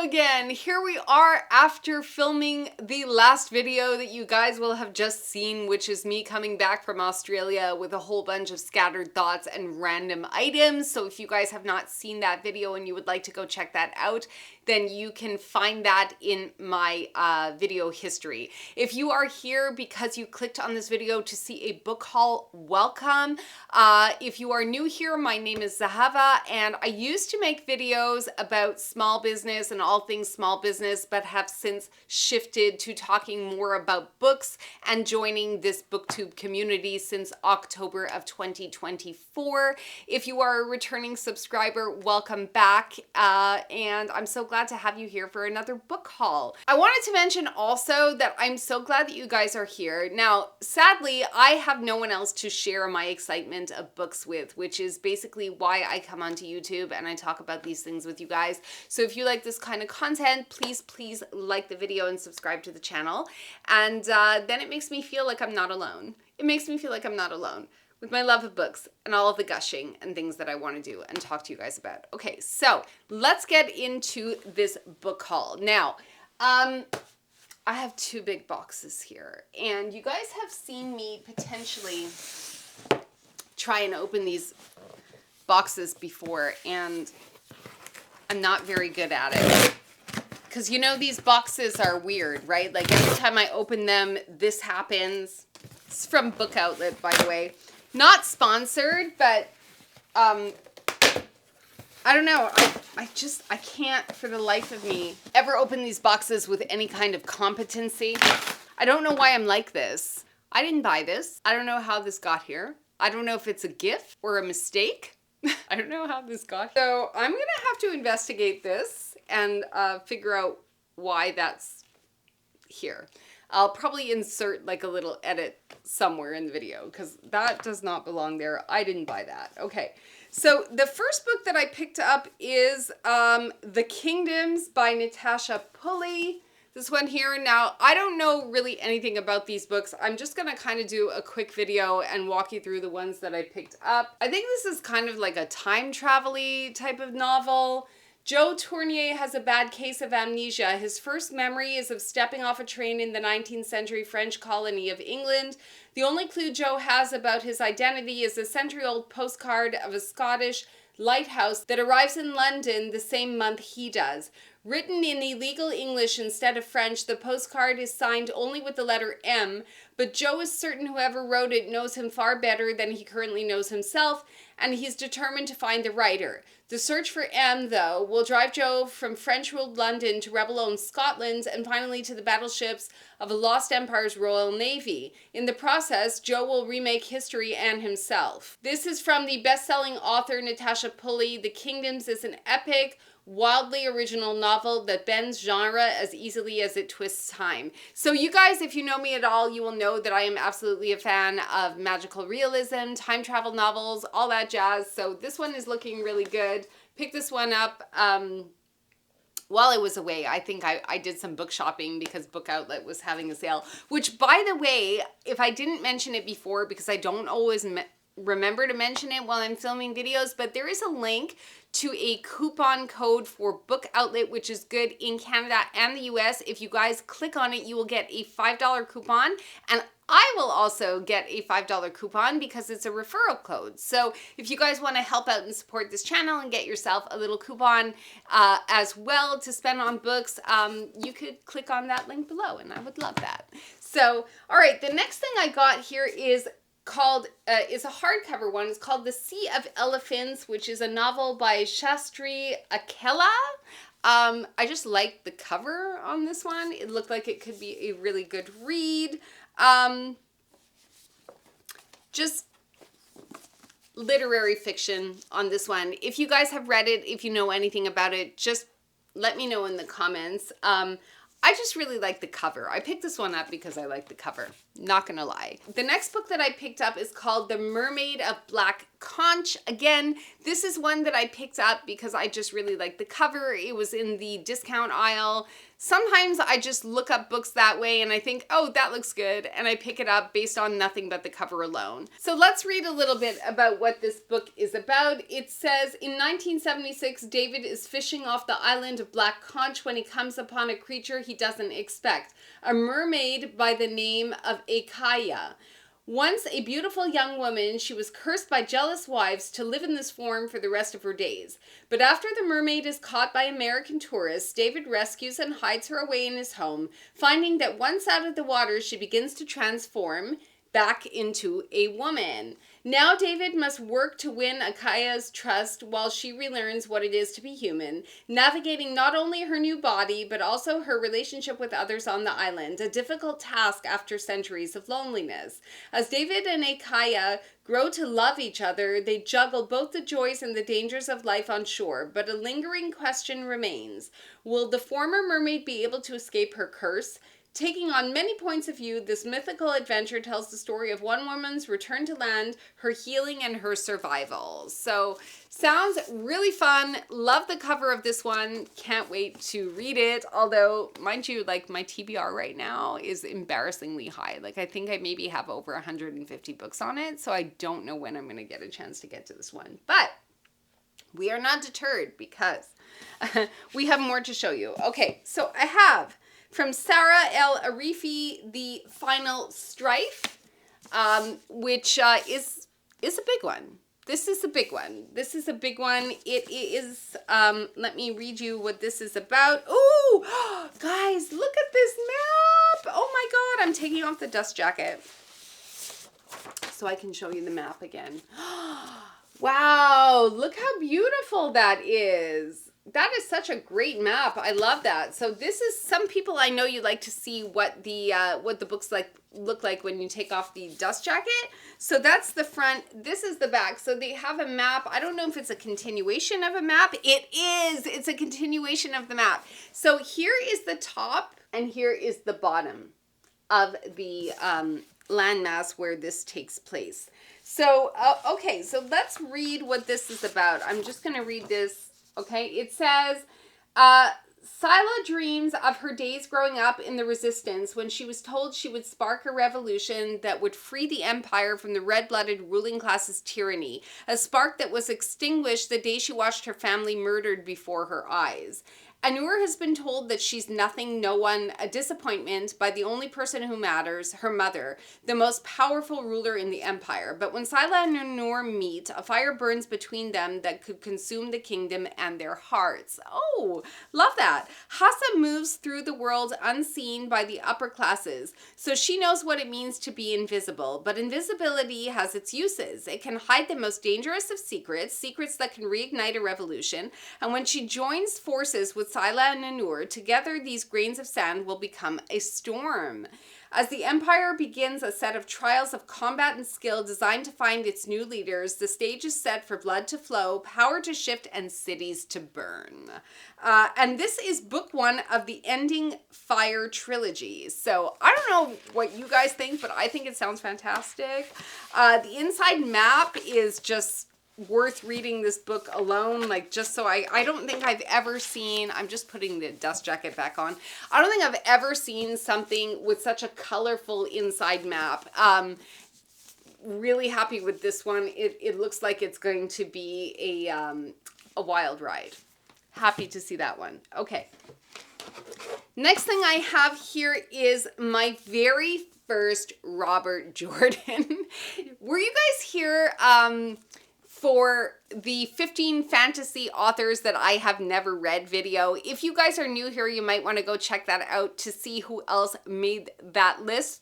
again. Here we are after filming the last video that you guys will have just seen, which is me coming back from Australia with a whole bunch of scattered thoughts and random items. So if you guys have not seen that video and you would like to go check that out, then you can find that in my video history. If you are here because you clicked on this video to see a book haul, welcome. If you are new here, my name is Zahava, and I used to make videos about small business and all things small business, but have since shifted to talking more about books and joining this booktube community since October of 2024. If you are a returning subscriber, welcome back, and I'm so glad to have you here for another book haul. I wanted to mention also that I'm so glad that you guys are here. Now, sadly, I have no one else to share my excitement of books with, which is basically why I come onto YouTube and I talk about these things with you guys. So if you like this kind of content, please like the video and subscribe to the channel. And then it makes me feel like I'm not alone. It makes me feel like I'm not alone with my love of books and all of the gushing and things that I want to do and talk to you guys about. Okay, so let's get into this book haul. Now, I have two big boxes here, and you guys have seen me potentially try and open these boxes before, and I'm not very good at it. Because you know these boxes are weird, right? Like every time I open them, this happens. It's from Book Outlet, by the way. Not sponsored, but I don't know. I can't for the life of me ever open these boxes with any kind of competency. I don't know why I'm like this. I didn't buy this. I don't know how this got here. I don't know if it's a gift or a mistake. I don't know how this got here. So I'm gonna have to investigate this and figure out why that's here. I'll probably insert like a little edit somewhere in the video because that does not belong there. I didn't buy that. Okay, so the first book that I picked up is The Kingdoms by Natasha Pulley. This one here. Now, I don't know really anything about these books. I'm just going to kind of do a quick video and walk you through the ones that I picked up. I think this is kind of like a time travel-y type of novel. Joe Tournier has a bad case of amnesia. His first memory is of stepping off a train in the 19th century French colony of England. The only clue Joe has about his identity is a century-old postcard of a Scottish lighthouse that arrives in London the same month he does. Written in illegal English instead of French, the postcard is signed only with the letter M, but Joe is certain whoever wrote it knows him far better than he currently knows himself, and he's determined to find the writer. The search for M, though, will drive Joe from French-ruled London to rebel-owned Scotland and finally to the battleships of a lost empire's Royal Navy. In the process, Joe will remake history and himself. This is from the best-selling author Natasha Pulley. The Kingdoms is an epic, wildly original novel that bends genre as easily as it twists time. So you guys, if you know me at all, you will know that I am absolutely a fan of magical realism, time travel novels, all that jazz. So this one is looking really good. Picked this one up while I was away. I think I did some book shopping because Book Outlet was having a sale, which, by the way, if I didn't mention it before, because I don't always remember to mention it while I'm filming videos, but there is a link to a coupon code for Book Outlet, which is good in Canada and the US. If you guys click on it, you will get a $5 coupon, and I will also get a $5 coupon because it's a referral code. So if you guys want to help out and support this channel and get yourself a little coupon as well to spend on books, you could click on that link below, and I would love that. So, all right, the next thing I got here is called, is a hardcover one. It's called The Sea of Elephants, which is a novel by Shastri Akella. I just like the cover on this one. It looked like it could be a really good read. Just literary fiction on this one. If you guys have read it, if you know anything about it, just let me know in the comments. I just really like the cover. I picked this one up because I like the cover. Not gonna lie. The next book that I picked up is called The Mermaid of Black Conch. Again, this is one that I picked up because I just really liked the cover. It was in the discount aisle. Sometimes I just look up books that way and I think, oh, that looks good, and I pick it up based on nothing but the cover alone. So let's read a little bit about what this book is about. It says, in 1976, David is fishing off the island of Black Conch when he comes upon a creature he doesn't expect, a mermaid by the name of Akaya. Once a beautiful young woman, she was cursed by jealous wives to live in this form for the rest of her days. But after the mermaid is caught by American tourists, David rescues and hides her away in his home, finding that once out of the water, she begins to transform back into a woman. Now David must work to win Akaya's trust while she relearns what it is to be human, navigating not only her new body, but also her relationship with others on the island, a difficult task after centuries of loneliness. As David and Akaya grow to love each other, they juggle both the joys and the dangers of life on shore, but a lingering question remains. Will the former mermaid be able to escape her curse? Taking on many points of view, this mythical adventure tells the story of one woman's return to land, her healing, and her survival. So, sounds really fun. Love the cover of this one. Can't wait to read it. Although, mind you, like my TBR right now is embarrassingly high. Like I think I maybe have over 150 books on it. So I don't know when I'm going to get a chance to get to this one. But we are not deterred because we have more to show you. Okay, so I have from Sarah El Arifi, The Final Strife, which is a big one. This is a big one. This is a big one. It is, let me read you what this is about. Ooh, guys, look at this map. Oh my God, I'm taking off the dust jacket so I can show you the map again. Wow, look how beautiful that is. That is such a great map. I love that. So this is, some people I know you like to see what the books look like when you take off the dust jacket. So that's the front. This is the back. So they have a map. I don't know if it's a continuation of a map. It is. It's a continuation of the map. So here is the top and here is the bottom of the landmass where this takes place. So, okay. So let's read what this is about. I'm just going to read this. Okay, it says, Scylla dreams of her days growing up in the Resistance when she was told she would spark a revolution that would free the empire from the red-blooded ruling class's tyranny, a spark that was extinguished the day she watched her family murdered before her eyes. Anur has been told that she's nothing, no one, a disappointment by the only person who matters, her mother, the most powerful ruler in the empire. But when Scylla and Anur meet, a fire burns between them that could consume the kingdom and their hearts. Oh, love that. Hassa moves through the world unseen by the upper classes, so she knows what it means to be invisible. But invisibility has its uses. It can hide the most dangerous of secrets, secrets that can reignite a revolution. And when she joins forces with Scylla and Anur, together these grains of sand will become a storm. As the Empire begins a set of trials of combat and skill designed to find its new leaders, the stage is set for blood to flow, power to shift, and cities to burn. And this is book one of the Ending Fire trilogy. So I don't know what you guys think, but I think it sounds fantastic. The inside map is just worth reading this book alone, like just so I don't think I've ever seen, I'm just putting the dust jacket back on, I don't think I've ever seen something with such a colorful inside map. Really happy with this one. It looks like it's going to be a wild ride. Happy to see that one. Okay. Next thing I have here is my very first Robert Jordan. Were you guys here for the 15 fantasy authors that I have never read video? If you guys are new here, you might want to go check that out to see who else made that list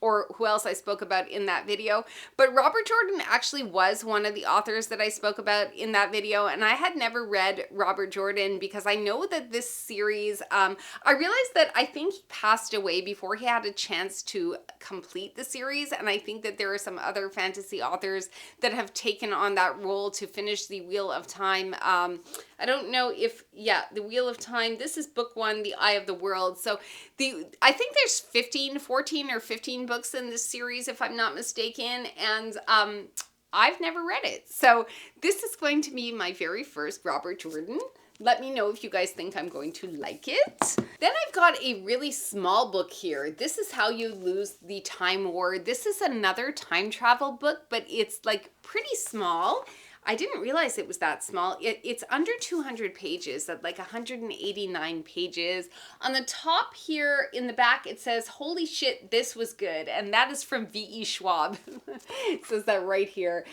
or who else I spoke about in that video. But Robert Jordan actually was one of the authors that I spoke about in that video, and I had never read Robert Jordan because I know that this series, I realized that I think he passed away before he had a chance to complete the series, and I think that there are some other fantasy authors that have taken on that role to finish the Wheel of Time. I don't know if, yeah, the Wheel of Time, this is book one, The Eye of the World. So I think there's 14 or 15 books in this series, if I'm not mistaken, and I've never read it. So this is going to be my very first Robert Jordan. Let me know if you guys think I'm going to like it. Then I've got a really small book here. This is How You Lose the Time War. This is another time travel book, but it's like pretty small. I didn't realize it was that small. It's under 200 pages, at like 189 pages. On the top here in the back, it says, "Holy shit, this was good." And that is from V.E. Schwab. It says that right here.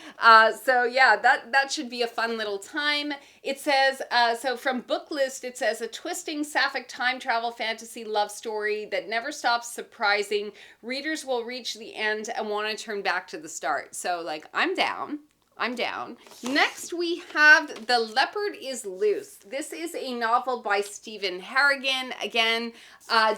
So yeah, that should be a fun little time. It says, so from Booklist, it says, "A twisting sapphic time travel fantasy love story that never stops surprising. Readers will reach the end and want to turn back to the start." So like, I'm down. I'm down. Next we have The Leopard is Loose. This is a novel by Stephen Harrigan. Again,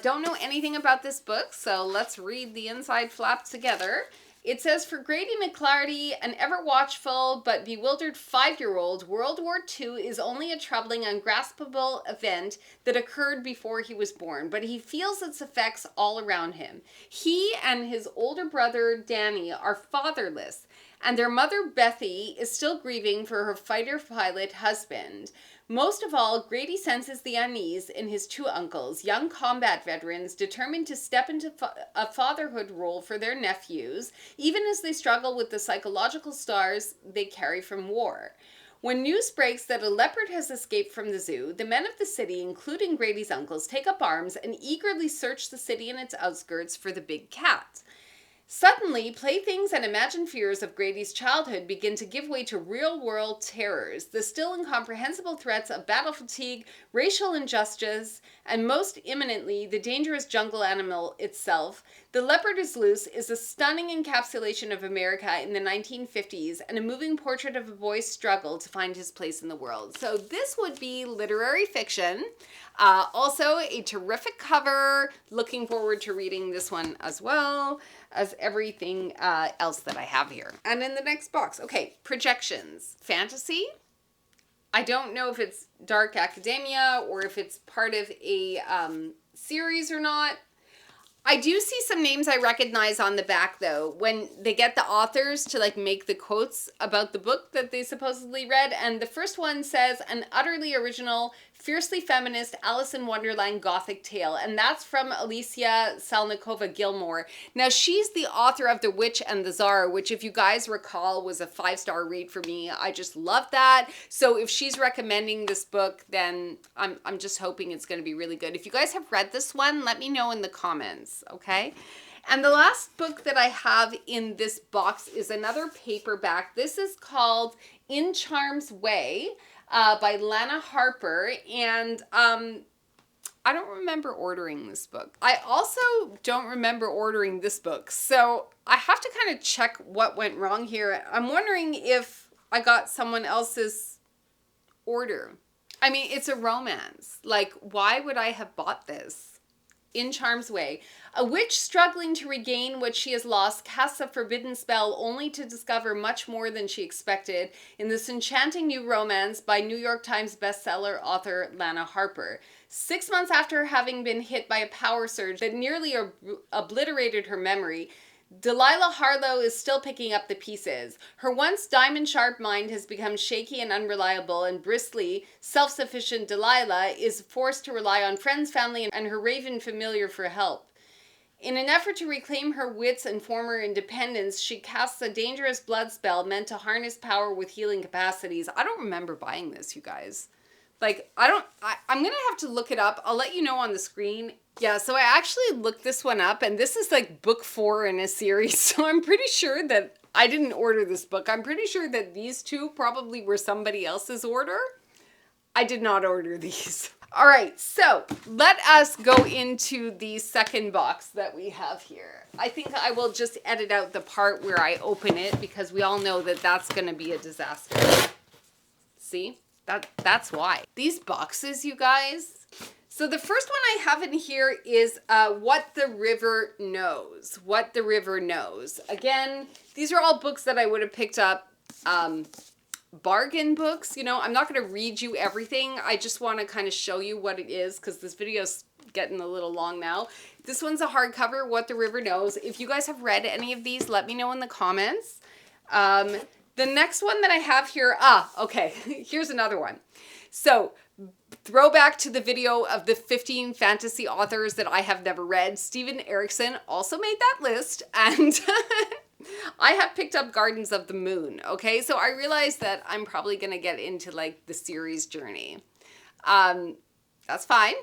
don't know anything about this book, so let's read the inside flap together. It says, "For Grady McClarty, an ever-watchful but bewildered 5-year-old, World War II is only a troubling, ungraspable event that occurred before he was born, but he feels its effects all around him. He and his older brother, Danny, are fatherless, and their mother, Bethy, is still grieving for her fighter pilot husband. Most of all, Grady senses the unease in his 2 uncles, young combat veterans determined to step into a fatherhood role for their nephews, even as they struggle with the psychological scars they carry from war. When news breaks that a leopard has escaped from the zoo, the men of the city, including Grady's uncles, take up arms and eagerly search the city and its outskirts for the big cat. Suddenly, playthings and imagined fears of Grady's childhood begin to give way to real-world terrors, the still incomprehensible threats of battle fatigue, racial injustice, and most imminently, the dangerous jungle animal itself. The Leopard is Loose is a stunning encapsulation of America in the 1950s and a moving portrait of a boy's struggle to find his place in the world. So this would be literary fiction. Also, a terrific cover. Looking forward to reading this one as well as everything else that I have here. And in the next box, okay, projections. Fantasy. I don't know if it's dark academia or if it's part of a series or not. I do see some names I recognize on the back though, when they get the authors to like make the quotes about the book that they supposedly read. And the first one says, "An utterly original, fiercely feminist Alice in Wonderland gothic tale." And that's from Alicia Salnikova-Gilmore. Now she's the author of The Witch and the Tsar, which if you guys recall was a 5-star read for me. I just love that. So if she's recommending this book, then I'm just hoping it's going to be really good. If you guys have read this one, let me know in the comments, okay? And the last book that I have in this box is another paperback. This is called In Charm's Way by Lana Harper, and I don't remember ordering this book. I also don't remember ordering this book, so I have to kind of check what went wrong here. I'm wondering if I got someone else's order. I mean, it's a romance. Like, why would I have bought this? In Charm's Way. A witch struggling to regain what she has lost casts a forbidden spell only to discover much more than she expected in this enchanting new romance by New York Times bestseller author Lana Harper. 6 months after having been hit by a power surge that nearly obliterated her memory, Delilah Harlow is still picking up the pieces. Her once diamond-sharp mind has become shaky and unreliable, and bristly, self-sufficient Delilah is forced to rely on friends, family, and her raven familiar for help. In an effort to reclaim her wits and former independence, she casts a dangerous blood spell meant to harness power with healing capacities. I don't remember buying this, you guys. Like, I'm going to have to look it up. I'll let you know on the screen. Yeah, so I actually looked this one up, and this is like book 4 in a series. So I'm pretty sure that I didn't order this book. I'm pretty sure that these 2 probably were somebody else's order. I did not order these. All right, so let us go into the second box that we have here. I think I will just edit out the part where I open it because we all know that that's going to be a disaster. See? That's why. These boxes, you guys. So the first one I have in here is What the River Knows. What the River Knows. Again, these are all books that I would have picked up, bargain books. You know, I'm not going to read you everything. I just want to kind of show you what it is because this video is getting a little long now. This one's a hardcover, What the River Knows. If you guys have read any of these, let me know in the comments. The next one that I have here, okay, here's another one. So, throwback to the video of the 15 fantasy authors that I have never read. Steven Erikson also made that list, and I have picked up Gardens of the Moon, okay? So I realized that I'm probably going to get into like the series journey. That's fine.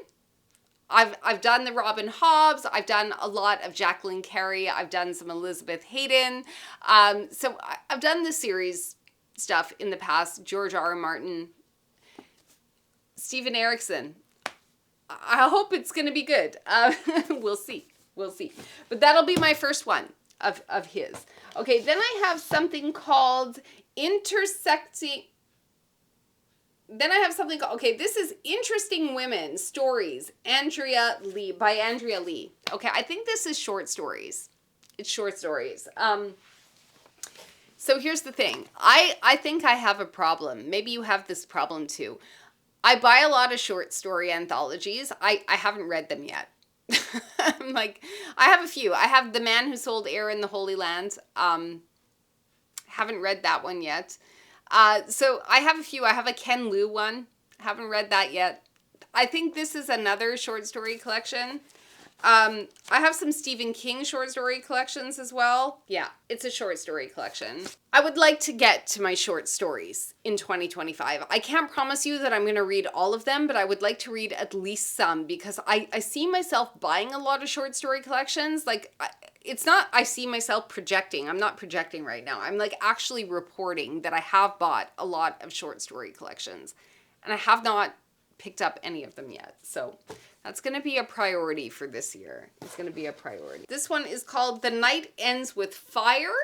I've done the Robin Hobbs. I've done a lot of Jacqueline Carey. I've done some Elizabeth Hayden. So I've done the series stuff in the past. George R. R. Martin. Steven Erikson. I hope it's going to be good. We'll see. We'll see. But that'll be my first one of his. Okay, then I have something called Intersecting... Then I have something called, okay, this is Interesting Women Stories, Andrea Lee, by Andrea Lee. Okay, I think this is short stories. It's short stories. So here's the thing. I think I have a problem. Maybe you have this problem too. I buy a lot of short story anthologies. I haven't read them yet. I'm like, I have a few. I have The Man Who Sold Air in the Holy Land. Haven't read that one yet. So I have a few. I have a Ken Liu one. Haven't read that yet. I think this is another short story collection. I have some Stephen King short story collections as well. Yeah, it's a short story collection. I would like to get to my short stories in 2025. I can't promise you that I'm going to read all of them, but I would like to read at least some because I see myself buying a lot of short story collections. Like, it's not I see myself projecting. I'm not projecting right now. I'm like actually reporting that I have bought a lot of short story collections and I have not picked up any of them yet. So that's going to be a priority for this year. It's going to be a priority. This one is called The Night Ends with Fire.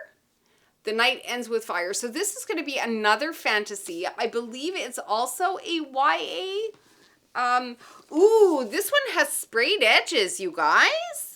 The Night Ends with Fire. So this is going to be another fantasy. I believe it's also a YA. Ooh, this one has sprayed edges, you guys.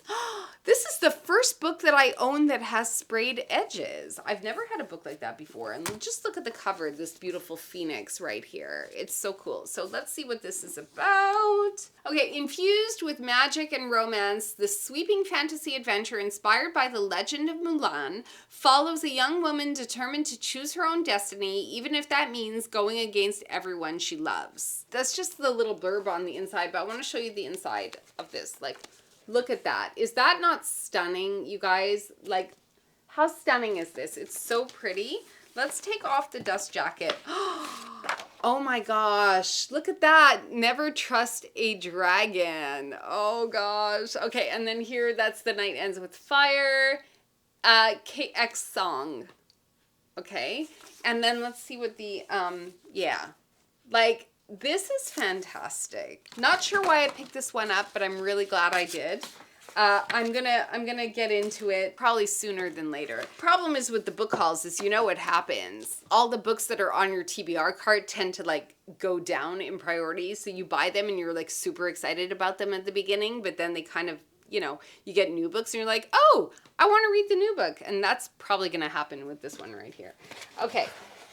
This is the first book that I own that has sprayed edges. I've never had a book like that before. And just look at the cover, this beautiful phoenix right here. It's so cool. So let's see what this is about. Okay, infused with magic and romance, the sweeping fantasy adventure inspired by the legend of Mulan follows a young woman determined to choose her own destiny, even if that means going against everyone she loves. That's just the little blurb on the inside, but I want to show you the inside of this. Like, look at that. Is that not stunning, you guys? Like, how stunning is this? It's so pretty. Let's take off the dust jacket. Oh my gosh. Look at that. Never trust a dragon. Oh gosh. Okay, and then here, that's The Night Ends with Fire. KX song. Okay. And then let's see what the, yeah. Like, this is fantastic. Not sure why I picked this one up, but I'm really glad I did. I'm gonna get into it probably sooner than later. Problem is with the book hauls is you know what happens. All the books that are on your TBR cart tend to like go down in priority. So you buy them and you're like super excited about them at the beginning, but then they kind of, you know, you get new books and you're like, oh, I want to read the new book. And that's probably gonna happen with this one right here. Okay.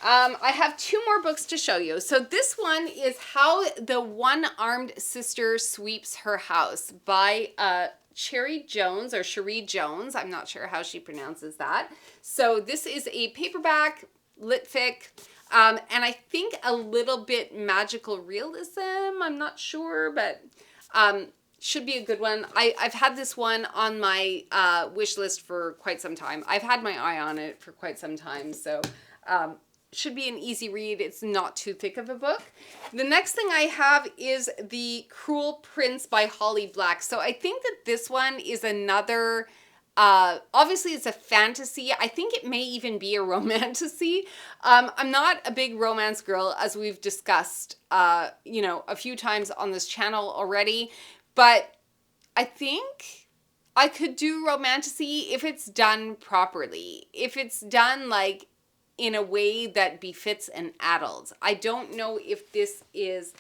I have two more books to show you. So this one is How the One-Armed Sister Sweeps Her House by Cherie Jones or Cherie Jones. I'm not sure how she pronounces that. So this is a paperback, lit fic, and I think a little bit magical realism. I'm not sure, but should be a good one. I've had this one on my wish list for quite some time. I've had my eye on it for quite some time. So should be an easy read. It's not too thick of a book. The next thing I have is The Cruel Prince by Holly Black. So I think that this one is another, obviously it's a fantasy. I think it may even be a romantasy. I'm not a big romance girl, as we've discussed, you know, a few times on this channel already, but I think I could do romantasy if it's done properly. If it's done like in a way that befits an adult. I don't know if this is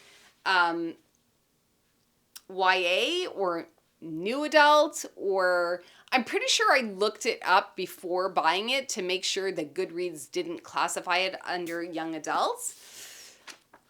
YA or new adult, or I'm pretty sure I looked it up before buying it to make sure that Goodreads didn't classify it under young adults.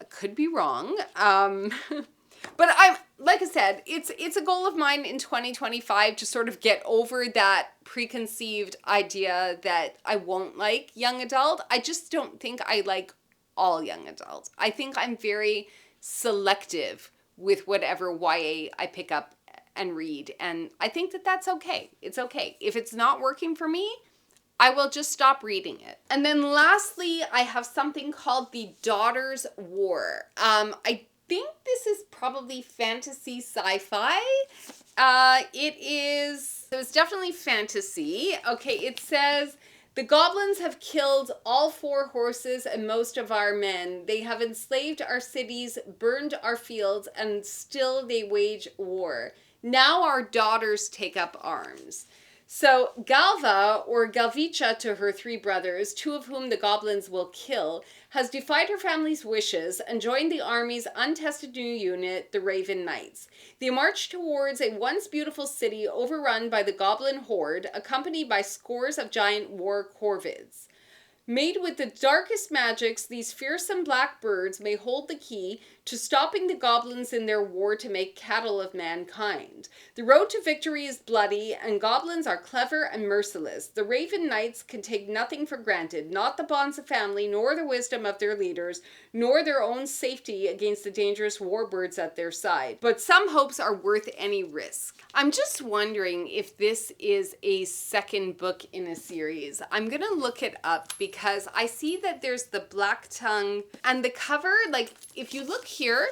I could be wrong. But like I said, said, it's a goal of mine in 2025 to sort of get over that preconceived idea that I won't like young adult. I just don't think I like all young adult. I think I'm very selective with whatever YA I pick up and read, and I think that that's okay. It's okay. If it's not working for me, I will just stop reading it. And then lastly, I have something called The Daughter's War. I think this is probably fantasy sci-fi. It's definitely fantasy. Okay, it says, the goblins have killed all 4 horses and most of our men. They have enslaved our cities, burned our fields, and still they wage war. Now our daughters take up arms. So Galva, or Galvicha to her 3 brothers, 2 of whom the goblins will kill, has defied her family's wishes and joined the army's untested new unit, the Raven Knights. They march towards a once beautiful city overrun by the goblin horde, accompanied by scores of giant war corvids. Made with the darkest magics, these fearsome black birds may hold the key to stopping the goblins in their war to make cattle of mankind. The road to victory is bloody, and goblins are clever and merciless. The Raven Knights can take nothing for granted, not the bonds of family, nor the wisdom of their leaders, nor their own safety against the dangerous warbirds at their side. But some hopes are worth any risk. I'm just wondering if this is a second book in a series. I'm gonna look it up because I see that there's the Black Tongue, and the cover, like, if you look here,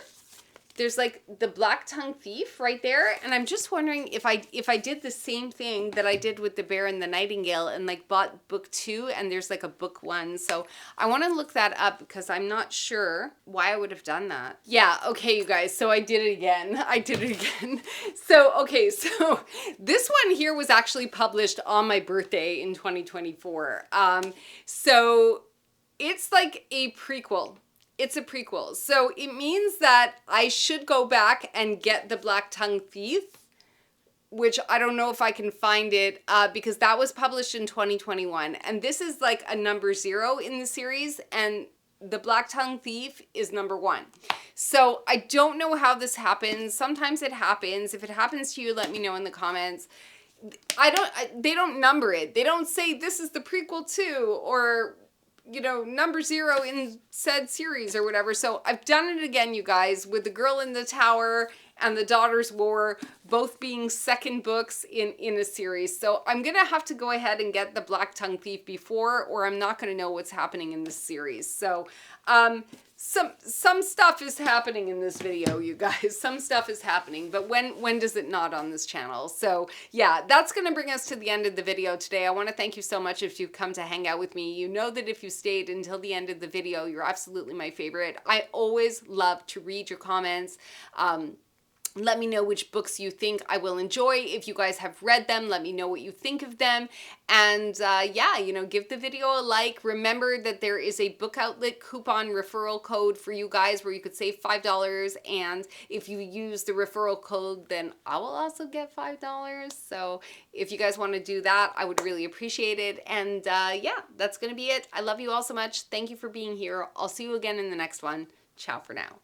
there's like the Black Tongue Thief right there, and I'm just wondering if I did the same thing that I did with The Bear and the Nightingale and like bought book 2 and there's like a book 1. So I want to look that up because I'm not sure why I would have done that. Yeah, okay, you guys, so I did it again. So, okay, so this one here was actually published on my birthday in 2024. So it's like a prequel. It's a prequel. So it means that I should go back and get the Black Tongue Thief, which I don't know if I can find it because that was published in 2021. And this is like a number 0 in the series, and the Black Tongue Thief is number 1. So I don't know how this happens. Sometimes it happens. If it happens to you, let me know in the comments. They don't number it. They don't say this is the prequel to, or number 0 in said series or whatever. So I've done it again, you guys, with The Girl in the Tower and The Daughter's War, both being second books in a series. So I'm going to have to go ahead and get the Black Tongue Thief before, or I'm not going to know what's happening in this series. So, some stuff is happening in this video, you guys. Some stuff is happening, but when does it not on this channel? So yeah, that's going to bring us to the end of the video today. I want to thank you so much if you've come to hang out with me. You know that if you stayed until the end of the video, you're absolutely my favorite. I always love to read your comments. Let me know which books you think I will enjoy. If you guys have read them, let me know what you think of them. And yeah, give the video a like. Remember that there is a Book Outlet coupon referral code for you guys where you could save $5. And if you use the referral code, then I will also get $5. So if you guys want to do that, I would really appreciate it. And yeah, that's going to be it. I love you all so much. Thank you for being here. I'll see you again in the next one. Ciao for now.